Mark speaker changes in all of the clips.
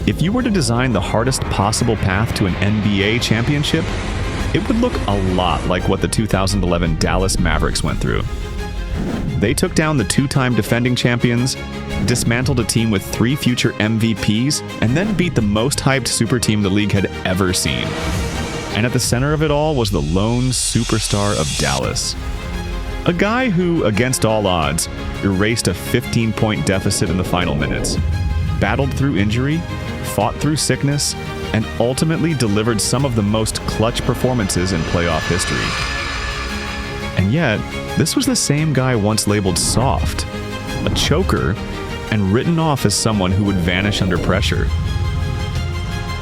Speaker 1: If you were to design the hardest possible path to an NBA championship, it would look a lot like what the 2011 Dallas Mavericks went through. They took down the two-time defending champions, dismantled a team with 3 future MVPs, and then beat the most hyped super team the league had ever seen. And at the center of it all was the lone superstar of Dallas. A guy who, against all odds, erased a 15-point deficit in the final minutes, battled through injury, fought through sickness, and ultimately delivered some of the most clutch performances in playoff history. And yet, this was the same guy once labeled soft, a choker, and written off as someone who would vanish under pressure.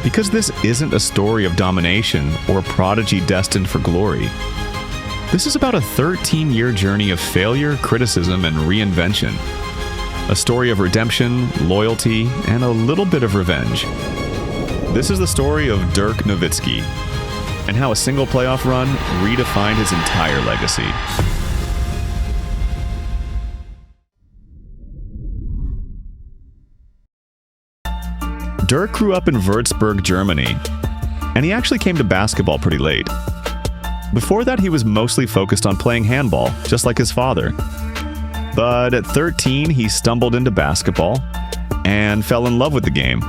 Speaker 1: Because this isn't a story of domination or a prodigy destined for glory. This is about a 13-year journey of failure, criticism, and reinvention. A story of redemption, loyalty, and a little bit of revenge. This is the story of Dirk Nowitzki, and how a single playoff run redefined his entire legacy. Dirk grew up in Würzburg, Germany, and he actually came to basketball pretty late. Before that, he was mostly focused on playing handball, just like his father. But at 13, he stumbled into basketball and fell in love with the game.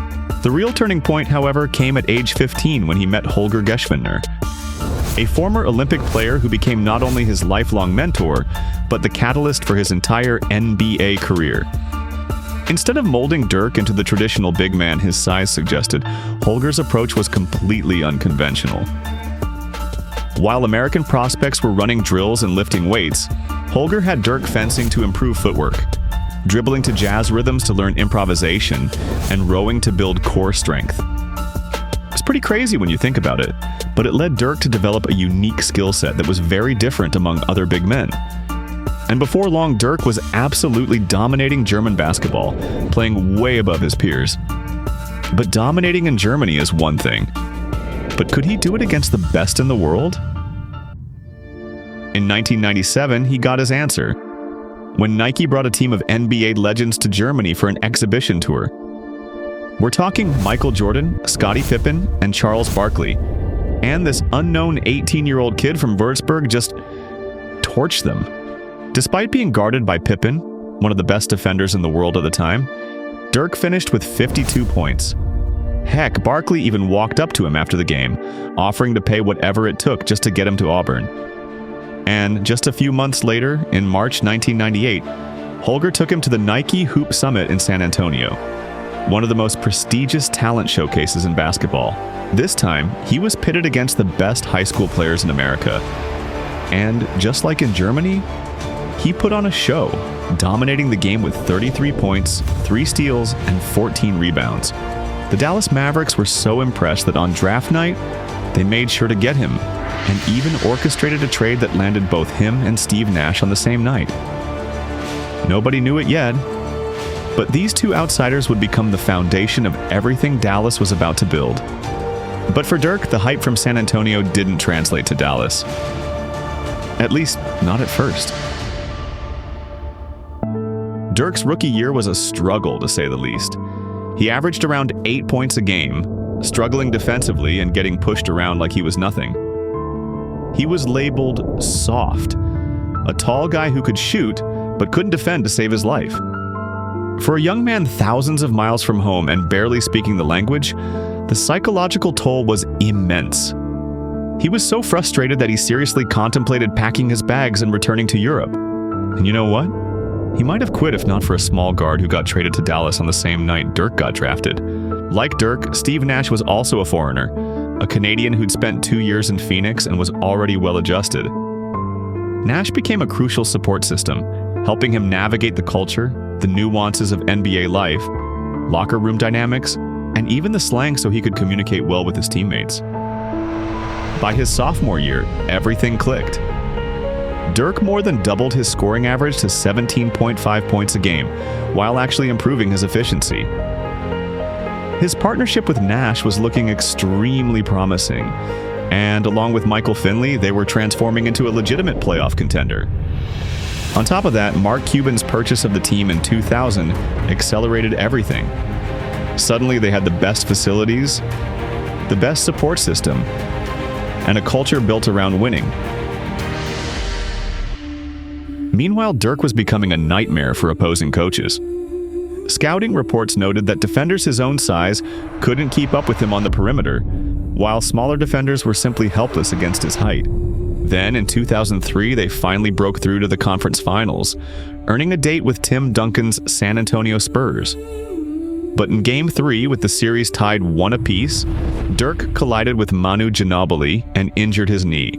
Speaker 1: The real turning point, however, came at age 15 when he met Holger Geschwindner, a former Olympic player who became not only his lifelong mentor, but the catalyst for his entire NBA career. Instead of molding Dirk into the traditional big man his size suggested, Holger's approach was completely unconventional. While American prospects were running drills and lifting weights, Holger had Dirk fencing to improve footwork, dribbling to jazz rhythms to learn improvisation, and rowing to build core strength. It's pretty crazy when you think about it, but it led Dirk to develop a unique skill set that was very different among other big men. And before long, Dirk was absolutely dominating German basketball, playing way above his peers. But dominating in Germany is one thing. But could he do it against the best in the world? In 1997, he got his answer, when Nike brought a team of NBA legends to Germany for an exhibition tour. We're talking Michael Jordan, Scottie Pippen, and Charles Barkley. And this unknown 18-year-old kid from Würzburg just torched them. Despite being guarded by Pippen, one of the best defenders in the world at the time, Dirk finished with 52 points. Heck, Barkley even walked up to him after the game, offering to pay whatever it took just to get him to Auburn. And just a few months later, in March 1998, Holger took him to the Nike Hoop Summit in San Antonio, one of the most prestigious talent showcases in basketball. This time, he was pitted against the best high school players in America. And just like in Germany, he put on a show, dominating the game with 33 points, 3 steals, and 14 rebounds. The Dallas Mavericks were so impressed that on draft night, they made sure to get him, and even orchestrated a trade that landed both him and Steve Nash on the same night. Nobody knew it yet, but these two outsiders would become the foundation of everything Dallas was about to build. But for Dirk, the hype from San Antonio didn't translate to Dallas. At least, not at first. Dirk's rookie year was a struggle, to say the least. He averaged around 8 points a game, struggling defensively and getting pushed around like he was nothing. He was labeled soft, a tall guy who could shoot, but couldn't defend to save his life. For a young man thousands of miles from home and barely speaking the language, the psychological toll was immense. He was so frustrated that he seriously contemplated packing his bags and returning to Europe. And you know what? He might have quit if not for a small guard who got traded to Dallas on the same night Dirk got drafted. Like Dirk, Steve Nash was also a foreigner, a Canadian who'd spent 2 years in Phoenix and was already well-adjusted. Nash became a crucial support system, helping him navigate the culture, the nuances of NBA life, locker room dynamics, and even the slang so he could communicate well with his teammates. By his sophomore year, everything clicked. Dirk more than doubled his scoring average to 17.5 points a game, while actually improving his efficiency. His partnership with Nash was looking extremely promising, and along with Michael Finley, they were transforming into a legitimate playoff contender. On top of that, Mark Cuban's purchase of the team in 2000 accelerated everything. Suddenly, they had the best facilities, the best support system, and a culture built around winning. Meanwhile, Dirk was becoming a nightmare for opposing coaches. Scouting reports noted that defenders his own size couldn't keep up with him on the perimeter, while smaller defenders were simply helpless against his height. Then, in 2003, they finally broke through to the conference finals, earning a date with Tim Duncan's San Antonio Spurs. But in Game 3, with the series tied 1 apiece, Dirk collided with Manu Ginobili and injured his knee.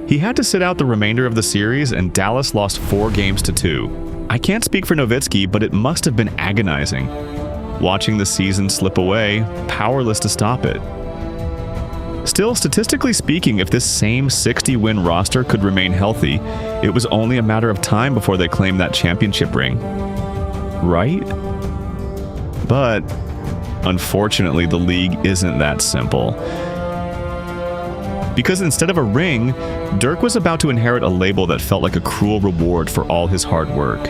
Speaker 1: He had to sit out the remainder of the series, and Dallas lost 4 games to 2. I can't speak for Nowitzki, but it must have been agonizing, watching the season slip away, powerless to stop it. Still, statistically speaking, if this same 60-win roster could remain healthy, it was only a matter of time before they claimed that championship ring. Right? But, unfortunately, the league isn't that simple. Because instead of a ring, Dirk was about to inherit a label that felt like a cruel reward for all his hard work.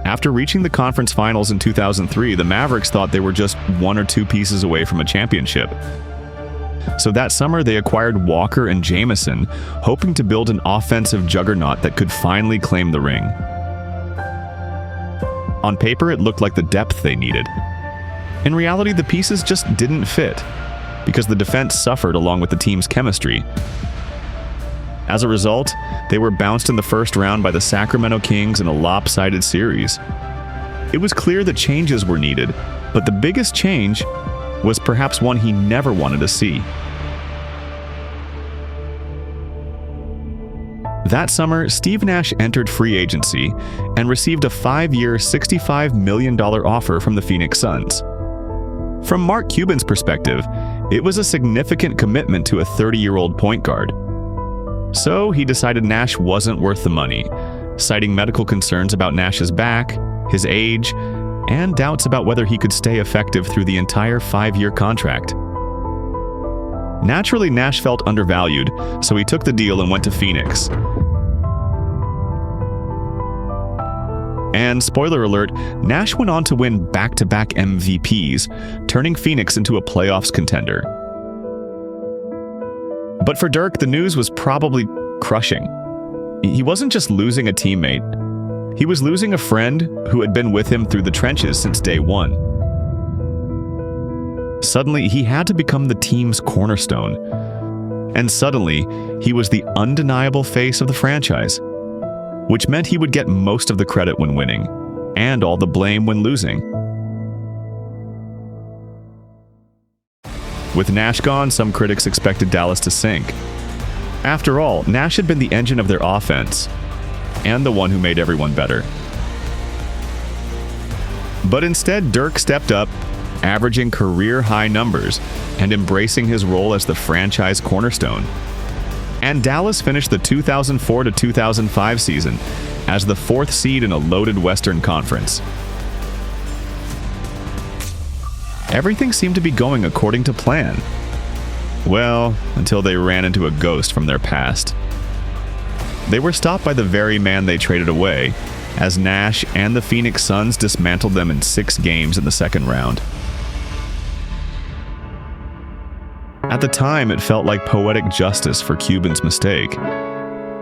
Speaker 1: After reaching the conference finals in 2003, the Mavericks thought they were just 1 or 2 pieces away from a championship. So that summer, they acquired Walker and Jamison, hoping to build an offensive juggernaut that could finally claim the ring. On paper, it looked like the depth they needed. In reality, the pieces just didn't fit, because the defense suffered along with the team's chemistry. As a result, they were bounced in the first round by the Sacramento Kings in a lopsided series. It was clear that changes were needed, but the biggest change was perhaps one he never wanted to see. That summer, Steve Nash entered free agency and received a 5-year, $65 million offer from the Phoenix Suns. From Mark Cuban's perspective, it was a significant commitment to a 30-year-old point guard. So he decided Nash wasn't worth the money, citing medical concerns about Nash's back, his age, and doubts about whether he could stay effective through the entire 5-year contract. Naturally, Nash felt undervalued, so he took the deal and went to Phoenix. And spoiler alert, Nash went on to win back-to-back MVPs, turning Phoenix into a playoffs contender. But for Dirk, the news was probably crushing. He wasn't just losing a teammate. He was losing a friend who had been with him through the trenches since day one. Suddenly, he had to become the team's cornerstone. And suddenly, he was the undeniable face of the franchise, which meant he would get most of the credit when winning, and all the blame when losing. With Nash gone, some critics expected Dallas to sink. After all, Nash had been the engine of their offense, and the one who made everyone better. But instead, Dirk stepped up, averaging career-high numbers and embracing his role as the franchise cornerstone. And Dallas finished the 2004 to 2005 season as the 4th seed in a loaded Western Conference. Everything seemed to be going according to plan. Well, until they ran into a ghost from their past. They were stopped by the very man they traded away, as Nash and the Phoenix Suns dismantled them in 6 games in the second round. At the time, it felt like poetic justice for Cuban's mistake.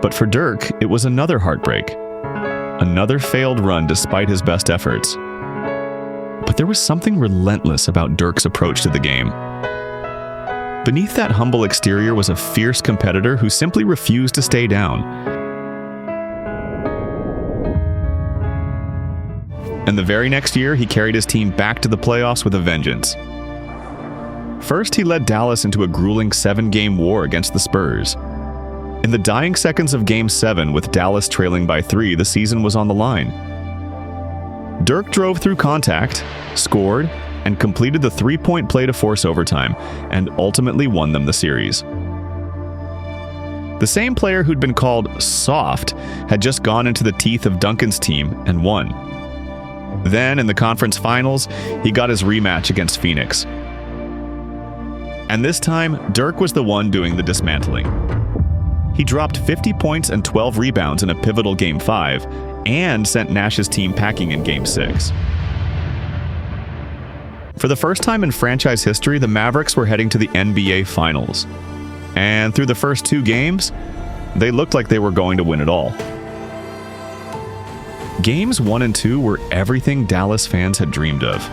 Speaker 1: But for Dirk, it was another heartbreak. Another failed run despite his best efforts. But there was something relentless about Dirk's approach to the game. Beneath that humble exterior was a fierce competitor who simply refused to stay down. And the very next year, he carried his team back to the playoffs with a vengeance. First, he led Dallas into a grueling 7-game war against the Spurs. In the dying seconds of Game 7, with Dallas trailing by 3, the season was on the line. Dirk drove through contact, scored, and completed the 3-point play to force overtime, and ultimately won them the series. The same player who'd been called soft had just gone into the teeth of Duncan's team and won. Then, in the conference finals, he got his rematch against Phoenix. And this time, Dirk was the one doing the dismantling. He dropped 50 points and 12 rebounds in a pivotal Game 5 and sent Nash's team packing in Game 6. For the first time in franchise history, the Mavericks were heading to the NBA Finals. And through the first 2 games, they looked like they were going to win it all. Games 1 and 2 were everything Dallas fans had dreamed of.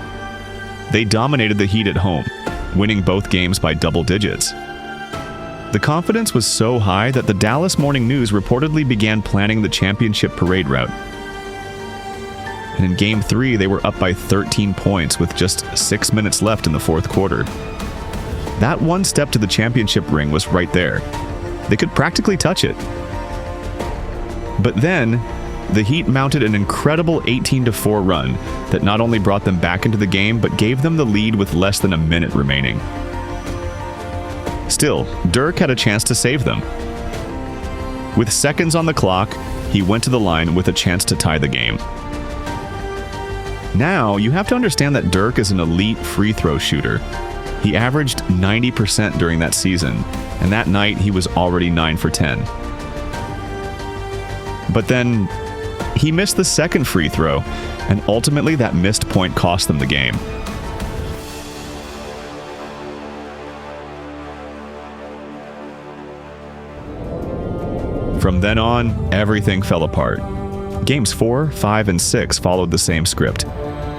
Speaker 1: They dominated the Heat at home, winning both games by double digits. The confidence was so high that the Dallas Morning News reportedly began planning the championship parade route. And in Game 3, they were up by 13 points with just 6 minutes left in the fourth quarter. That one step to the championship ring was right there. They could practically touch it. But then, the Heat mounted an incredible 18-4 run that not only brought them back into the game, but gave them the lead with less than a minute remaining. Still, Dirk had a chance to save them. With seconds on the clock, he went to the line with a chance to tie the game. Now, you have to understand that Dirk is an elite free throw shooter. He averaged 90% during that season, and that night he was already 9 for 10. But then, he missed the second free throw, and ultimately that missed point cost them the game. From then on, everything fell apart. Games 4, 5, and 6 followed the same script.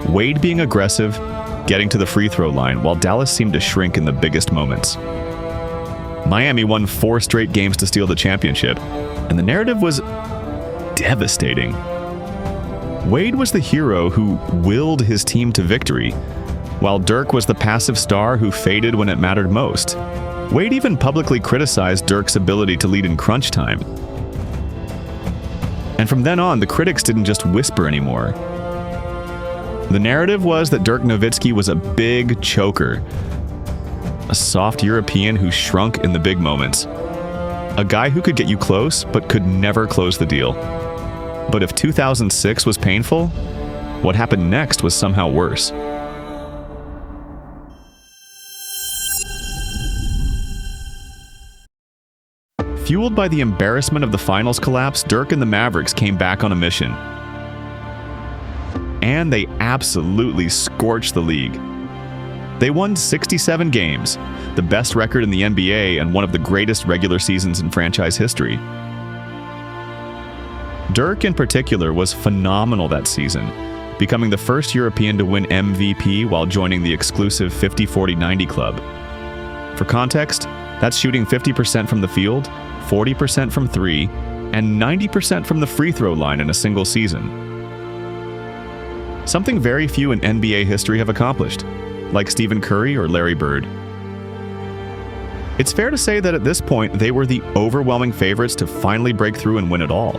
Speaker 1: Wade being aggressive, getting to the free throw line, while Dallas seemed to shrink in the biggest moments. Miami won 4 straight games to steal the championship, and the narrative was devastating. Wade was the hero who willed his team to victory, while Dirk was the passive star who faded when it mattered most. Wade even publicly criticized Dirk's ability to lead in crunch time. And from then on, the critics didn't just whisper anymore. The narrative was that Dirk Nowitzki was a big choker, a soft European who shrunk in the big moments, a guy who could get you close but could never close the deal. But if 2006 was painful, what happened next was somehow worse. Fueled by the embarrassment of the finals collapse, Dirk and the Mavericks came back on a mission. And they absolutely scorched the league. They won 67 games, the best record in the NBA and one of the greatest regular seasons in franchise history. Dirk in particular was phenomenal that season, becoming the first European to win MVP while joining the exclusive 50-40-90 club. For context, that's shooting 50% from the field, 40% from 3, and 90% from the free throw line in a single season. Something very few in NBA history have accomplished, like Stephen Curry or Larry Bird. It's fair to say that at this point, they were the overwhelming favorites to finally break through and win it all.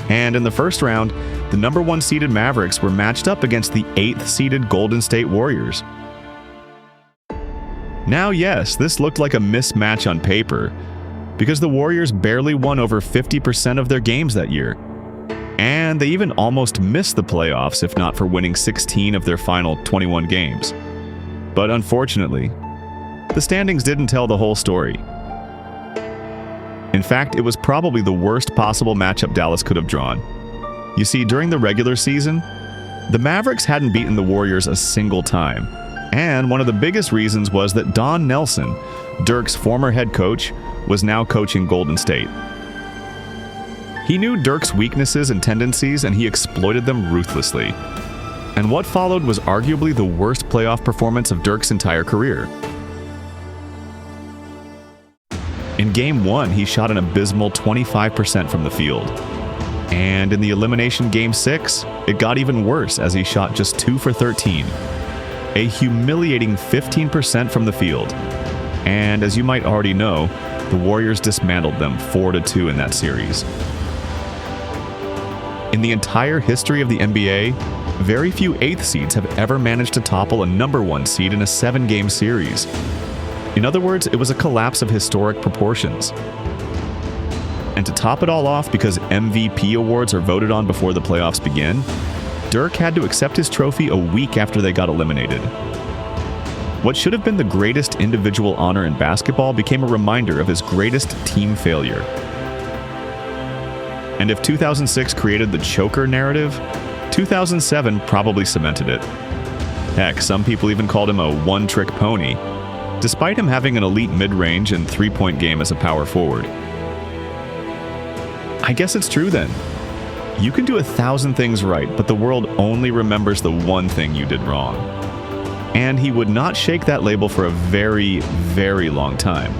Speaker 1: And in the first round, the number 1 seeded Mavericks were matched up against the 8th seeded Golden State Warriors. Now, yes, this looked like a mismatch on paper, because the Warriors barely won over 50% of their games that year. And they even almost missed the playoffs if not for winning 16 of their final 21 games. But unfortunately, the standings didn't tell the whole story. In fact, it was probably the worst possible matchup Dallas could have drawn. You see, during the regular season, the Mavericks hadn't beaten the Warriors a single time. And one of the biggest reasons was that Don Nelson, Dirk's former head coach, was now coaching Golden State. He knew Dirk's weaknesses and tendencies, and he exploited them ruthlessly. And what followed was arguably the worst playoff performance of Dirk's entire career. In Game 1, he shot an abysmal 25% from the field. And in the elimination Game 6, it got even worse as he shot just 2 for 13. A humiliating 15% from the field. And as you might already know, the Warriors dismantled them 4-2 in that series. In the entire history of the NBA, very few 8th seeds have ever managed to topple a number 1 seed in a 7-game series. In other words, it was a collapse of historic proportions. And to top it all off, because MVP awards are voted on before the playoffs begin, Dirk had to accept his trophy a week after they got eliminated. What should have been the greatest individual honor in basketball became a reminder of his greatest team failure. And if 2006 created the choker narrative, 2007 probably cemented it. Heck, some people even called him a one-trick pony, despite him having an elite mid-range and three-point game as a power forward. I guess it's true then. You can do 1,000 things right, but the world only remembers the one thing you did wrong. And he would not shake that label for a very, very long time.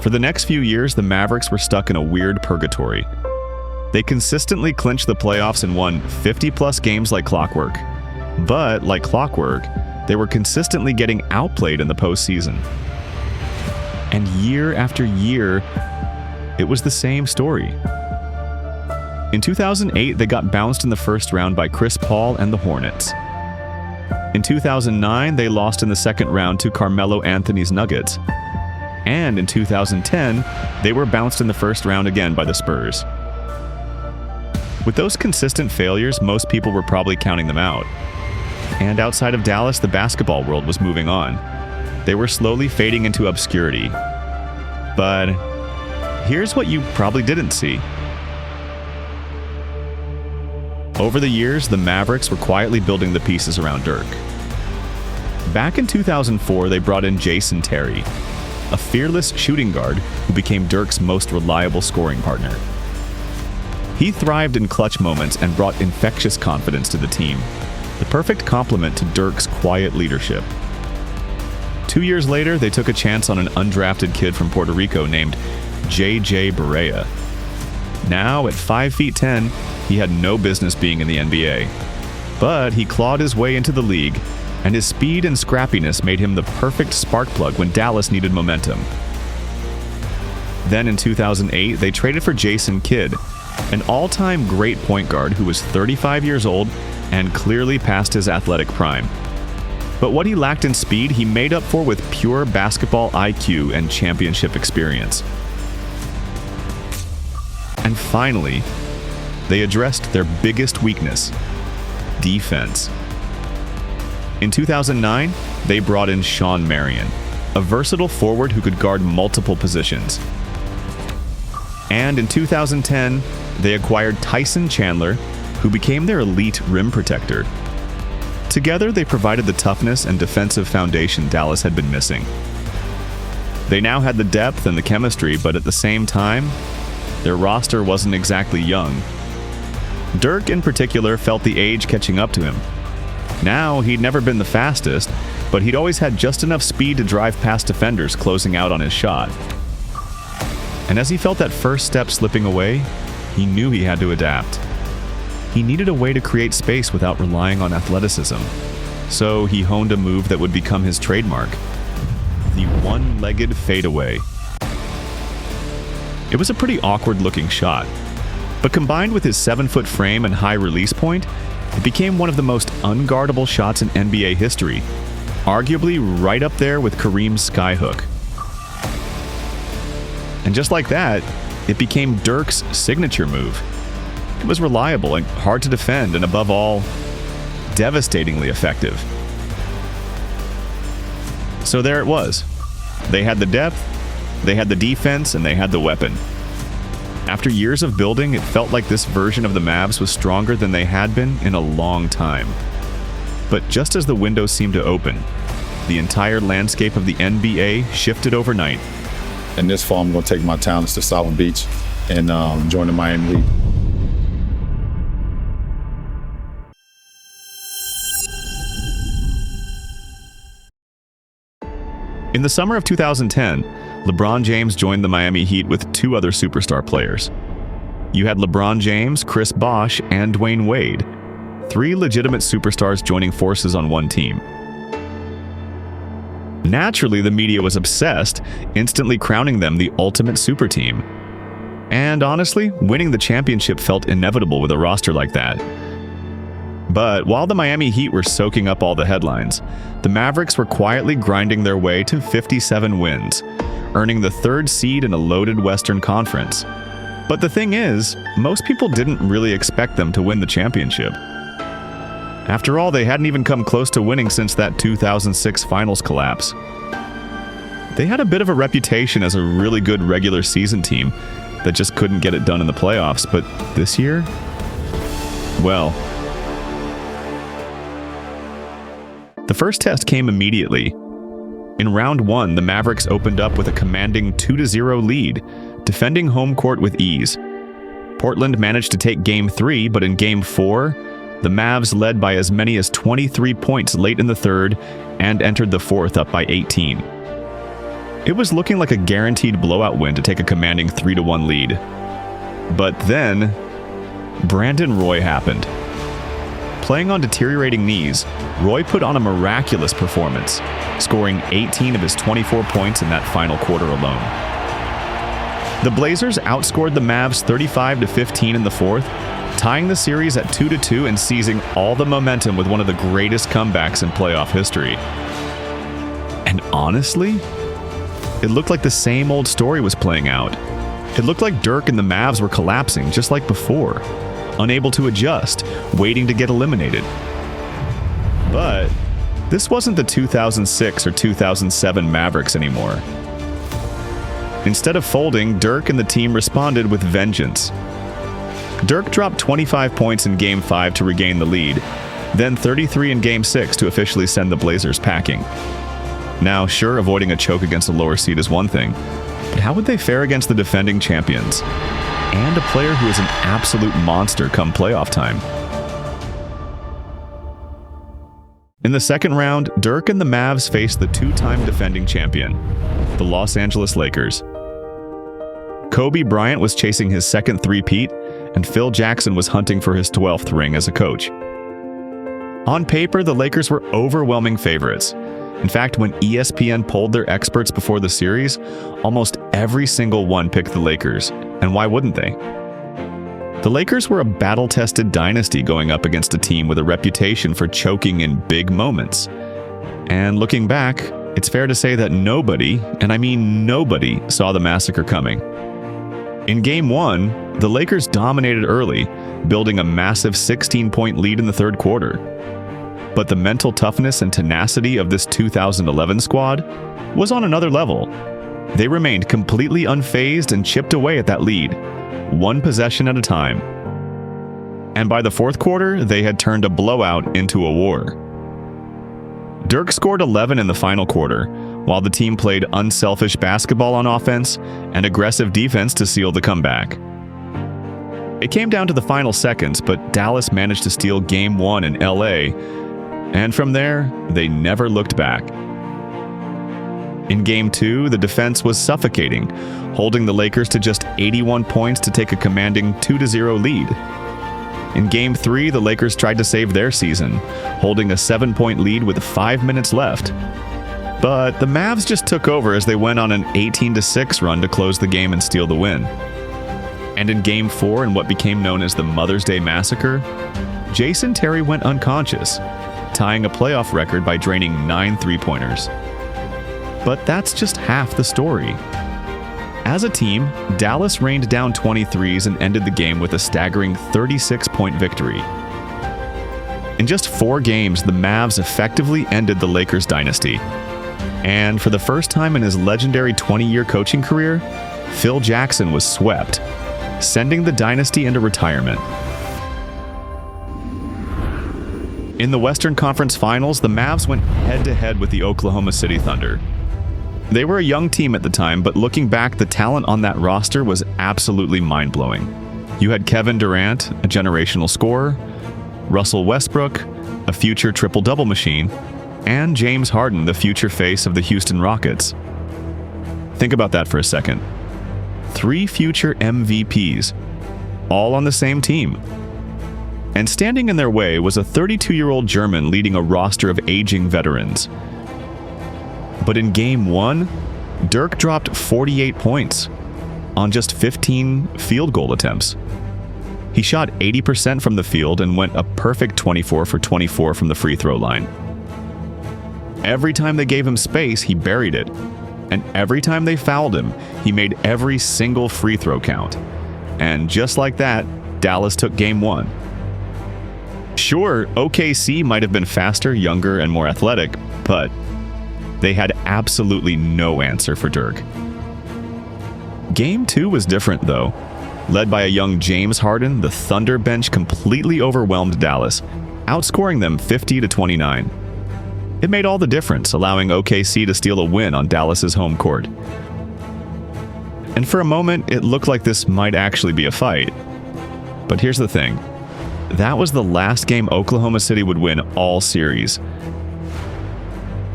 Speaker 1: For the next few years, the Mavericks were stuck in a weird purgatory. They consistently clinched the playoffs and won 50-plus games like clockwork. But, like clockwork, they were consistently getting outplayed in the postseason. And year after year, it was the same story. In 2008, they got bounced in the first round by Chris Paul and the Hornets. In 2009, they lost in the second round to Carmelo Anthony's Nuggets. And in 2010, they were bounced in the first round again by the Spurs. With those consistent failures, most people were probably counting them out. And outside of Dallas, the basketball world was moving on. They were slowly fading into obscurity. But here's what you probably didn't see. Over the years, the Mavericks were quietly building the pieces around Dirk. Back in 2004, they brought in Jason Terry, a fearless shooting guard who became Dirk's most reliable scoring partner. He thrived in clutch moments and brought infectious confidence to the team, the perfect complement to Dirk's quiet leadership. 2 years later, they took a chance on an undrafted kid from Puerto Rico named J.J. Barea. Now, at 5'10", he had no business being in the NBA. But he clawed his way into the league, and his speed and scrappiness made him the perfect spark plug when Dallas needed momentum. Then in 2008, they traded for Jason Kidd, an all-time great point guard who was 35 years old and clearly past his athletic prime. But what he lacked in speed, he made up for with pure basketball IQ and championship experience. And finally, they addressed their biggest weakness: defense. In 2009, they brought in Shawn Marion, a versatile forward who could guard multiple positions. And in 2010, they acquired Tyson Chandler, who became their elite rim protector. Together, they provided the toughness and defensive foundation Dallas had been missing. They now had the depth and the chemistry, but at the same time, their roster wasn't exactly young. Dirk, in particular, felt the age catching up to him. Now, he'd never been the fastest, but he'd always had just enough speed to drive past defenders closing out on his shot. And as he felt that first step slipping away, he knew he had to adapt. He needed a way to create space without relying on athleticism. So he honed a move that would become his trademark: the one-legged fadeaway. It was a pretty awkward-looking shot, but combined with his 7-foot frame and high release point, it became one of the most unguardable shots in NBA history, arguably right up there with Kareem's skyhook. And just like that, it became Dirk's signature move. It was reliable and hard to defend, and above all, devastatingly effective. So there it was. They had the depth, they had the defense, and they had the weapon. After years of building, it felt like this version of the Mavs was stronger than they had been in a long time. But just as the window seemed to open, the entire landscape of the NBA shifted overnight.
Speaker 2: And this fall, I'm going to take my talents to South Beach and join the Miami Heat.
Speaker 1: In the summer of 2010, LeBron James joined the Miami Heat with two other superstar players. You had LeBron James, Chris Bosh, and Dwayne Wade, three legitimate superstars joining forces on one team. Naturally, the media was obsessed, instantly crowning them the ultimate super team. And honestly, winning the championship felt inevitable with a roster like that. But while the Miami Heat were soaking up all the headlines, the Mavericks were quietly grinding their way to 57 wins, earning the third seed in a loaded Western Conference. But the thing is, most people didn't really expect them to win the championship. After all, they hadn't even come close to winning since that 2006 finals collapse. They had a bit of a reputation as a really good regular season team that just couldn't get it done in the playoffs, but this year, well. The first test came immediately. In round 1, the Mavericks opened up with a commanding 2-0 lead, defending home court with ease. Portland managed to take Game 3, but in Game 4, the Mavs led by as many as 23 points late in the third and entered the fourth up by 18. It was looking like a guaranteed blowout win to take a commanding 3-1 lead. But then, Brandon Roy happened. Playing on deteriorating knees, Roy put on a miraculous performance, scoring 18 of his 24 points in that final quarter alone. The Blazers outscored the Mavs 35-15 in the fourth, tying the series at 2-2 and seizing all the momentum with one of the greatest comebacks in playoff history. And honestly, it looked like the same old story was playing out. It looked like Dirk and the Mavs were collapsing just like before, unable to adjust, waiting to get eliminated. But this wasn't the 2006 or 2007 Mavericks anymore. Instead of folding, Dirk and the team responded with vengeance. Dirk dropped 25 points in Game 5 to regain the lead, then 33 in Game 6 to officially send the Blazers packing. Now, sure, avoiding a choke against a lower seed is one thing, but how would they fare against the defending champions? And a player who is an absolute monster come playoff time. In the second round, Dirk and the Mavs faced the two-time defending champion, the Los Angeles Lakers. Kobe Bryant was chasing his second three-peat, and Phil Jackson was hunting for his 12th ring as a coach. On paper, the Lakers were overwhelming favorites. In fact, when ESPN polled their experts before the series, almost every single one picked the Lakers, and why wouldn't they? The Lakers were a battle-tested dynasty going up against a team with a reputation for choking in big moments. And looking back, it's fair to say that nobody, and I mean nobody, saw the massacre coming. In Game 1, the Lakers dominated early, building a massive 16-point lead in the third quarter. But the mental toughness and tenacity of this 2011 squad was on another level. They remained completely unfazed and chipped away at that lead, one possession at a time. And by the fourth quarter, they had turned a blowout into a war. Dirk scored 11 in the final quarter, while the team played unselfish basketball on offense and aggressive defense to seal the comeback. It came down to the final seconds, but Dallas managed to steal Game 1 in LA, and from there, they never looked back. In Game 2, the defense was suffocating, holding the Lakers to just 81 points to take a commanding 2-0 lead. In Game 3, the Lakers tried to save their season, holding a 7-point lead with 5 minutes left. But the Mavs just took over as they went on an 18-6 run to close the game and steal the win. And in Game 4, in what became known as the Mother's Day Massacre, Jason Terry went unconscious, tying a playoff record by draining 9 three-pointers. But that's just half the story. As a team, Dallas rained down 23s and ended the game with a staggering 36-point victory. In just 4 games, the Mavs effectively ended the Lakers dynasty. And for the first time in his legendary 20-year coaching career, Phil Jackson was swept, sending the dynasty into retirement. In the Western Conference Finals, the Mavs went head-to-head with the Oklahoma City Thunder. They were a young team at the time, but looking back, the talent on that roster was absolutely mind-blowing. You had Kevin Durant, a generational scorer, Russell Westbrook, a future triple-double machine, and James Harden, the future face of the Houston Rockets. Think about that for a second. 3 future MVPs, all on the same team. And standing in their way was a 32-year-old German leading a roster of aging veterans. But in Game 1, Dirk dropped 48 points on just 15 field goal attempts. He shot 80% from the field and went a perfect 24 for 24 from the free throw line. Every time they gave him space, he buried it. And every time they fouled him, he made every single free throw count. And just like that, Dallas took Game 1. Sure, OKC might have been faster, younger, and more athletic, but They had absolutely no answer for Dirk. Game 2 was different, though. Led by a young James Harden, the Thunder bench completely overwhelmed Dallas, outscoring them 50-29. It made all the difference, allowing OKC to steal a win on Dallas's home court. And for a moment, it looked like this might actually be a fight. But here's the thing. That was the last game Oklahoma City would win all series.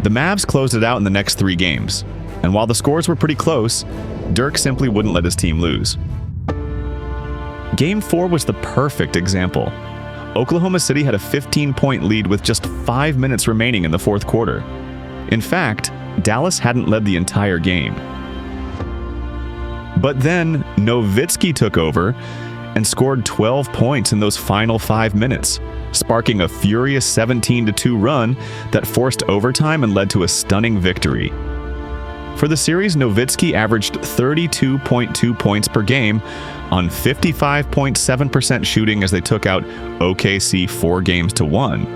Speaker 1: The Mavs closed it out in the next 3 games, and while the scores were pretty close, Dirk simply wouldn't let his team lose. Game 4 was the perfect example. Oklahoma City had a 15-point lead with just 5 minutes remaining in the fourth quarter. In fact, Dallas hadn't led the entire game. But then, Nowitzki took over and scored 12 points in those final 5 minutes, sparking a furious 17-2 run that forced overtime and led to a stunning victory. For the series, Nowitzki averaged 32.2 points per game on 55.7% shooting as they took out OKC 4-1.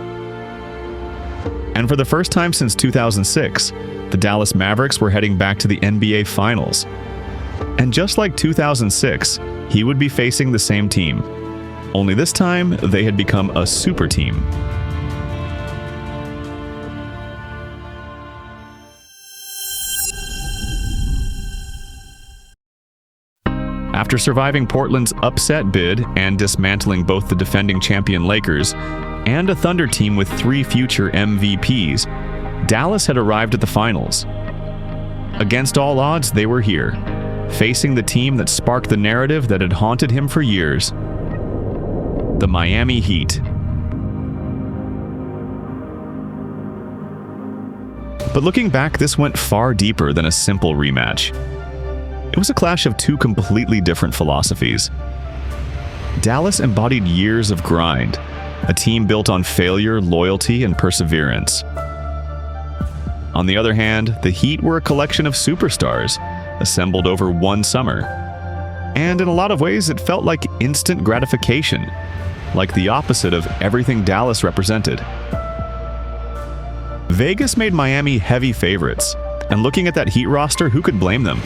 Speaker 1: And for the first time since 2006, the Dallas Mavericks were heading back to the NBA Finals. And just like 2006, he would be facing the same team. Only this time, they had become a super team. After surviving Portland's upset bid and dismantling both the defending champion Lakers and a Thunder team with 3 future MVPs, Dallas had arrived at the finals. Against all odds, they were here, facing the team that sparked the narrative that had haunted him for years, the Miami Heat. But looking back, this went far deeper than a simple rematch. It was a clash of 2 completely different philosophies. Dallas embodied years of grind, a team built on failure, loyalty, and perseverance. On the other hand, the Heat were a collection of superstars, assembled over one summer. And in a lot of ways, it felt like instant gratification, like the opposite of everything Dallas represented. Vegas made Miami heavy favorites, and looking at that Heat roster, who could blame them?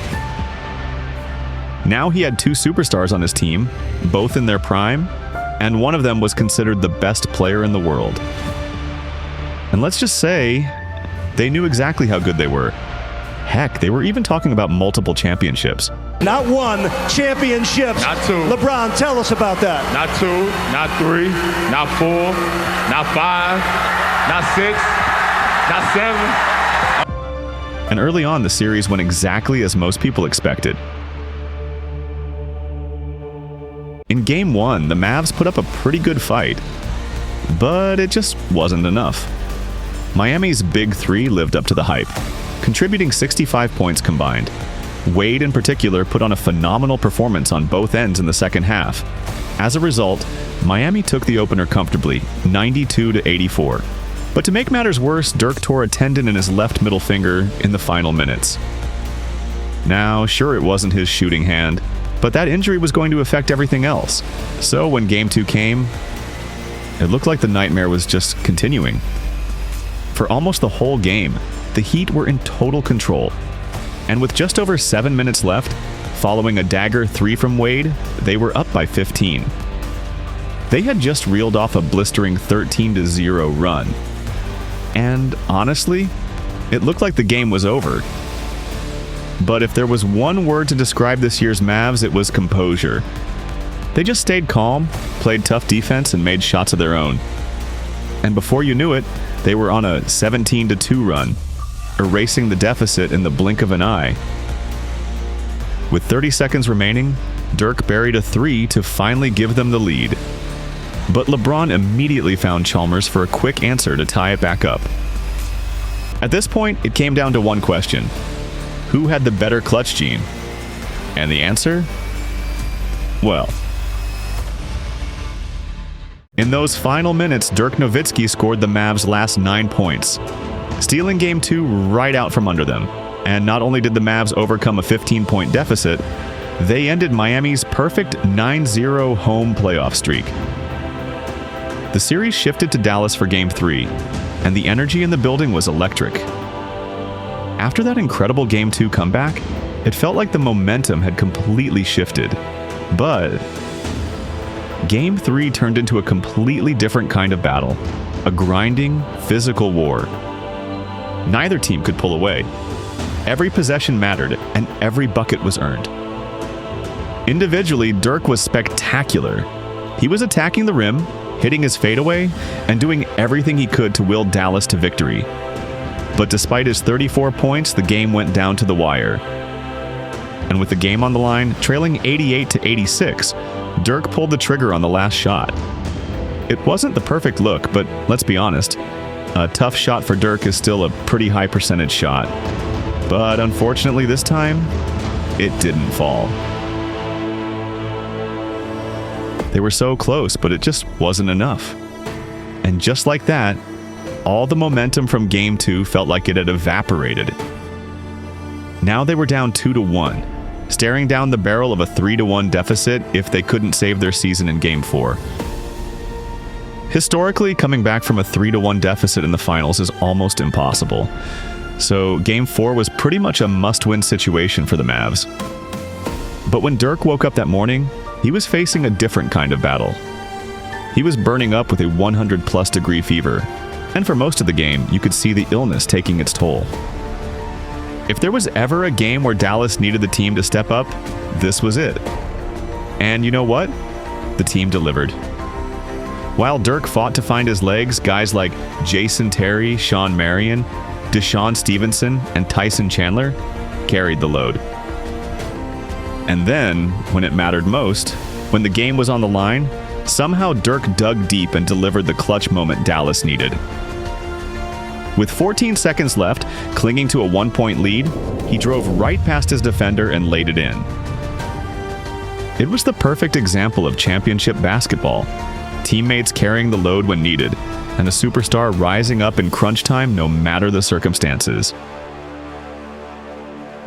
Speaker 1: Now he had 2 superstars on his team, both in their prime, and one of them was considered the best player in the world. And let's just say, they knew exactly how good they were. Heck, they were even talking about multiple championships.
Speaker 3: Not 1, championships.
Speaker 4: Not 2.
Speaker 3: LeBron, tell us about that.
Speaker 4: Not 2, not 3, not 4, not 5, not 6, not 7.
Speaker 1: And early on, the series went exactly as most people expected. In Game 1, the Mavs put up a pretty good fight, but it just wasn't enough. Miami's Big 3 lived up to the hype, contributing 65 points combined. Wade, in particular, put on a phenomenal performance on both ends in the second half. As a result, Miami took the opener comfortably, 92-84. But to make matters worse, Dirk tore a tendon in his left middle finger in the final minutes. Now, sure, it wasn't his shooting hand, but that injury was going to affect everything else. So when Game 2 came, it looked like the nightmare was just continuing. For almost the whole game, the Heat were in total control. And with just over 7 minutes left, following a dagger 3 from Wade, they were up by 15. They had just reeled off a blistering 13-0 run. And honestly, it looked like the game was over. But if there was one word to describe this year's Mavs, it was composure. They just stayed calm, played tough defense, and made shots of their own. And before you knew it, they were on a 17-2 run, erasing the deficit in the blink of an eye. With 30 seconds remaining, Dirk buried a 3 to finally give them the lead. But LeBron immediately found Chalmers for a quick answer to tie it back up. At this point, it came down to one question. Who had the better clutch gene? And the answer? Well, in those final minutes, Dirk Nowitzki scored the Mavs' last 9 points, stealing Game 2 right out from under them. And not only did the Mavs overcome a 15-point deficit, they ended Miami's perfect 9-0 home playoff streak. The series shifted to Dallas for Game 3, and the energy in the building was electric. After that incredible Game 2 comeback, it felt like the momentum had completely shifted. But Game 3 turned into a completely different kind of battle, a grinding, physical war. Neither team could pull away. Every possession mattered, and every bucket was earned. Individually, Dirk was spectacular. He was attacking the rim, hitting his fadeaway, and doing everything he could to will Dallas to victory. But despite his 34 points, the game went down to the wire. And with the game on the line, trailing 88-86, Dirk pulled the trigger on the last shot. It wasn't the perfect look, but let's be honest, a tough shot for Dirk is still a pretty high percentage shot. But unfortunately this time, it didn't fall. They were so close, but it just wasn't enough. And just like that, all the momentum from Game 2 felt like it had evaporated. Now they were down 2-1, staring down the barrel of a 3-1 deficit if they couldn't save their season in Game 4. Historically, coming back from a 3-1 deficit in the finals is almost impossible. So Game 4 was pretty much a must-win situation for the Mavs. But when Dirk woke up that morning, he was facing a different kind of battle. He was burning up with a 100+ degree fever, and for most of the game, you could see the illness taking its toll. If there was ever a game where Dallas needed the team to step up, this was it. And you know what? The team delivered. While Dirk fought to find his legs, guys like Jason Terry, Sean Marion, Deshaun Stevenson, and Tyson Chandler carried the load. And then, when it mattered most, when the game was on the line, somehow Dirk dug deep and delivered the clutch moment Dallas needed. With 14 seconds left, clinging to a 1-point lead, he drove right past his defender and laid it in. It was the perfect example of championship basketball. Teammates carrying the load when needed, and a superstar rising up in crunch time no matter the circumstances.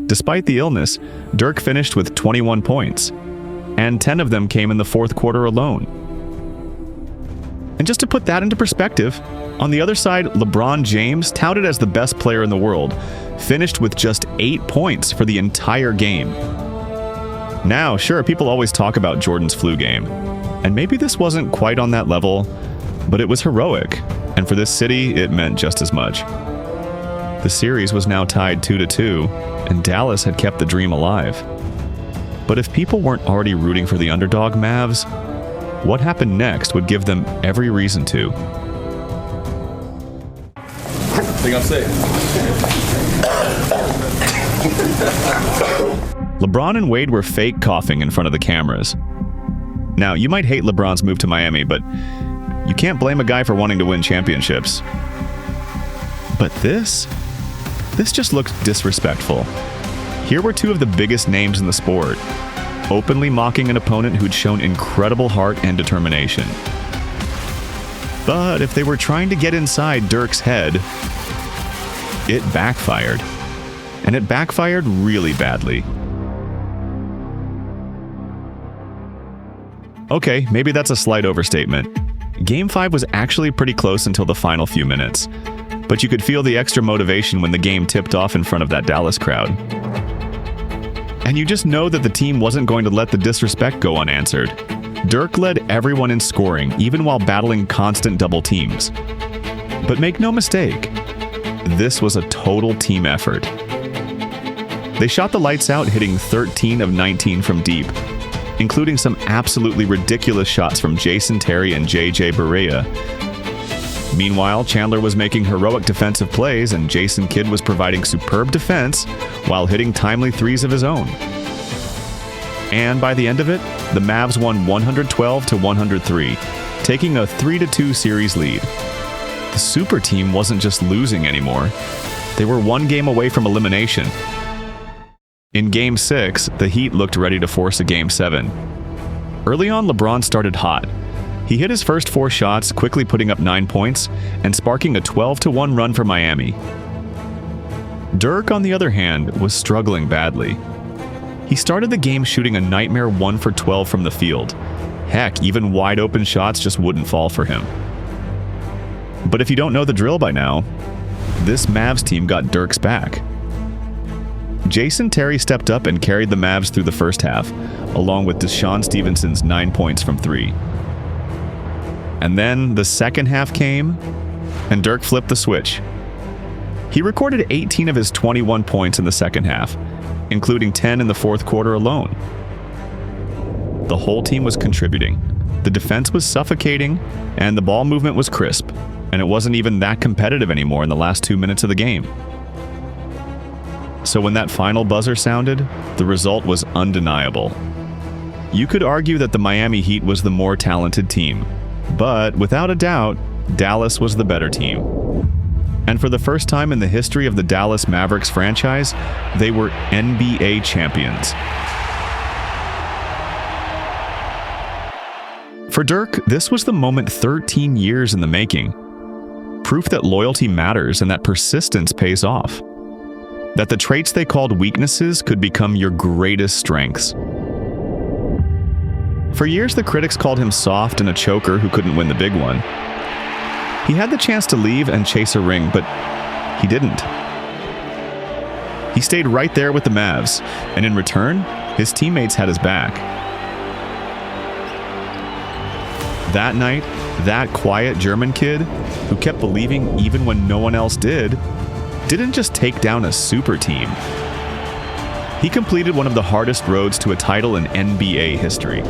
Speaker 1: Despite the illness, Dirk finished with 21 points, and 10 of them came in the fourth quarter alone. And just to put that into perspective, on the other side, LeBron James, touted as the best player in the world, finished with just 8 points for the entire game. Now, sure, people always talk about Jordan's flu game, and maybe this wasn't quite on that level, but it was heroic, and for this city, it meant just as much. The series was now tied 2-2, and Dallas had kept the dream alive. But if people weren't already rooting for the underdog Mavs, what happened next would give them every reason to.
Speaker 2: Think I'm safe.
Speaker 1: LeBron and Wade were fake coughing in front of the cameras. Now, you might hate LeBron's move to Miami, but you can't blame a guy for wanting to win championships. But this just looked disrespectful. Here were two of the biggest names in the sport, openly mocking an opponent who'd shown incredible heart and determination. But if they were trying to get inside Dirk's head, it backfired. And it backfired really badly. Okay, maybe that's a slight overstatement. Game 5 was actually pretty close until the final few minutes, but you could feel the extra motivation when the game tipped off in front of that Dallas crowd. And you just know that the team wasn't going to let the disrespect go unanswered. Dirk led everyone in scoring, even while battling constant double teams. But make no mistake, this was a total team effort. They shot the lights out, hitting 13 of 19 from deep, including some absolutely ridiculous shots from Jason Terry and J.J. Barea. Meanwhile, Chandler was making heroic defensive plays, and Jason Kidd was providing superb defense while hitting timely threes of his own. And by the end of it, the Mavs won 112-103, taking a 3-2 series lead. The super team wasn't just losing anymore. They were one game away from elimination. In Game 6, the Heat looked ready to force a Game 7. Early on, LeBron started hot. He hit his first 4 shots, quickly putting up 9 points and sparking a 12-1 run for Miami. Dirk, on the other hand, was struggling badly. He started the game shooting a nightmare 1 for 12 from the field. Heck, even wide-open shots just wouldn't fall for him. But if you don't know the drill by now, this Mavs team got Dirk's back. Jason Terry stepped up and carried the Mavs through the first half, along with Deshaun Stevenson's 9 points from 3. And then the second half came, and Dirk flipped the switch. He recorded 18 of his 21 points in the second half, including 10 in the fourth quarter alone. The whole team was contributing. The defense was suffocating, and the ball movement was crisp, and it wasn't even that competitive anymore in the last 2 minutes of the game. So when that final buzzer sounded, the result was undeniable. You could argue that the Miami Heat was the more talented team, but without a doubt, Dallas was the better team. And for the first time in the history of the Dallas Mavericks franchise, they were NBA champions. For Dirk, this was the moment 13 years in the making. Proof that loyalty matters and that persistence pays off. That the traits they called weaknesses could become your greatest strengths. For years, the critics called him soft and a choker who couldn't win the big one. He had the chance to leave and chase a ring, but he didn't. He stayed right there with the Mavs, and in return, his teammates had his back. That night, that quiet German kid, who kept believing even when no one else did, didn't just take down a super team. He completed one of the hardest roads to a title in NBA history.